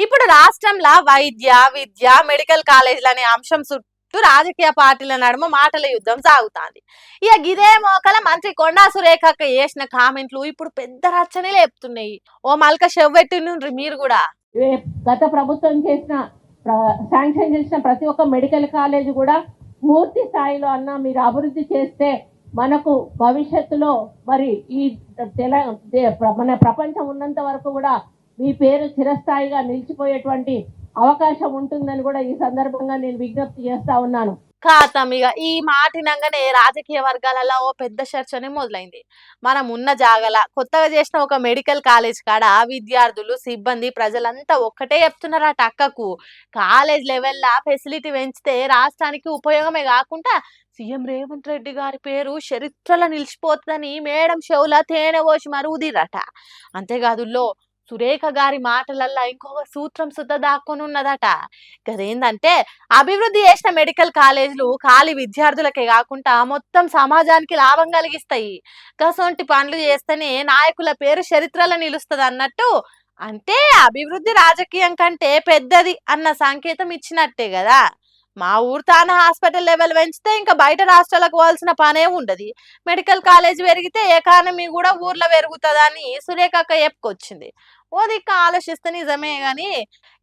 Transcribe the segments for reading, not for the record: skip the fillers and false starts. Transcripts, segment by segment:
ఇప్పుడు రాష్ట్రంలో వైద్య విద్య మెడికల్ కాలేజీలు అనే అంశం చుట్టూ రాజకీయ పార్టీల నడుమ మాటల యుద్ధం సాగుతాంది. ఇక గిదే మోకల మంత్రి కొండా సురేఖక్క చేసిన కామెంట్లు ఇప్పుడు పెద్ద రచ్చనే లేపుతున్నాయి. ఓ మల్క చెవ్వెట్టి నుండ్రి మీరు కూడా. గత ప్రభుత్వం చేసిన శాంక్షన్ చేసిన ప్రతి ఒక్క మెడికల్ కాలేజ్ కూడా పూర్తి స్థాయిలో మీరు అభివృద్ధి చేస్తే మనకు భవిష్యత్తులో మరి ఈ మన ప్రపంచం ఉన్నంత వరకు కూడా మీ పేరు చిరస్థాయిగా నిలిచిపోయేటువంటి అవకాశం ఉంటుందని కూడా ఈ సందర్భంగా నేను విజ్ఞప్తి చేస్తా ఉన్నాను. ఖాతం ఇక ఈ మాటినంగానే రాజకీయ వర్గాలలో ఓ పెద్ద చర్చనే మొదలైంది. మనం ఉన్న జాగల కొత్తగా చేసిన ఒక మెడికల్ కాలేజ్ కాడ విద్యార్థులు సిబ్బంది ప్రజలంతా ఒక్కటే చెప్తున్నారట, అక్కకు కాలేజ్ లెవెల్లా ఫెసిలిటీ పెంచితే రాష్ట్రానికి ఉపయోగమే కాకుండా సీఎం రేవంత్ రెడ్డి గారి పేరు చరిత్రలో నిలిచిపోతుందని మేడం షవుల తేనె పోసి మరుగుదిరట. అంతేకాదు సురేఖ గారి మాటలల్లా ఇంకొక సూత్రం సుద్ద దాక్కొని ఉన్నదట. అదేంటంటే అభివృద్ధి చేసిన మెడికల్ కాలేజీలు ఖాళీ విద్యార్థులకే కాకుండా మొత్తం సమాజానికి లాభం కలిగిస్తాయి. గసొంటి పనులు చేస్తేనే నాయకుల పేరు చరిత్రలో నిలుస్తుంది అన్నట్టు. అంటే అభివృద్ధి రాజకీయం కంటే పెద్దది అన్న సంకేతం ఇచ్చినట్టే కదా. మా ఊరు తాన హాస్పిటల్ లెవెల్ పెంచితే ఇంకా బయట రాష్ట్రాలకు పోవాల్సిన పనే ఉండదు. మెడికల్ కాలేజ్ పెరిగితే ఎకానమీ కూడా ఊర్లో పెరుగుతుందని సురేఖక్క చెప్పుకొచ్చింది. ఓ దిక్క ఆలోచిస్తే నిజమే గాని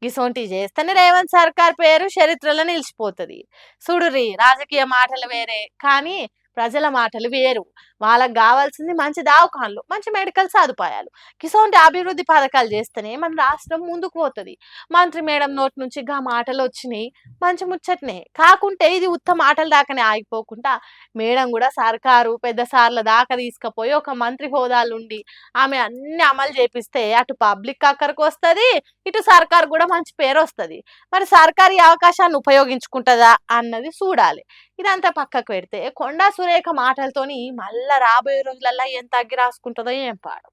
గిసోంటి చేస్తేనే రేవంత్ సర్కార్ పేరు చరిత్రలో నిలిచిపోతుంది. చూడుర్రి, రాజకీయ మాటలు వేరే కానీ ప్రజల మాటలు వేరు. వాళ్ళకి కావాల్సింది మంచి దవాఖాన్లు, మంచి మెడికల్ సదుపాయాలు, గిసోంటి అభివృద్ధి పథకాలు చేస్తేనే మన రాష్ట్రం ముందుకు పోతుంది. మంత్రి మేడం నోటి నుంచి గా మాటలు వచ్చినాయి, మంచి ముచ్చట్నే. కాకుంటే ఇది ఉత్త మాటల దాకానే ఆగిపోకుండా మేడం కూడా సర్కారు పెద్ద సార్ల దాకా తీసుకుపోయి ఒక మంత్రి హోదాలుండి ఆమె అన్ని అమలు చేపిస్తే అటు పబ్లిక్ అక్కడికి వస్తుంది, ఇటు సర్కార్ కూడా మంచి పేరు వస్తుంది. మరి సర్కారు ఈ అవకాశాన్ని ఉపయోగించుకుంటుందా అన్నది చూడాలి. ఇదంతా పక్కకు పెడితే కొండా సురేఖ మాటలతోని మళ్ళా రాబోయే రోజులల్లో ఎంత అగ్గి రాసుకుంటుందో ఏం పాడు.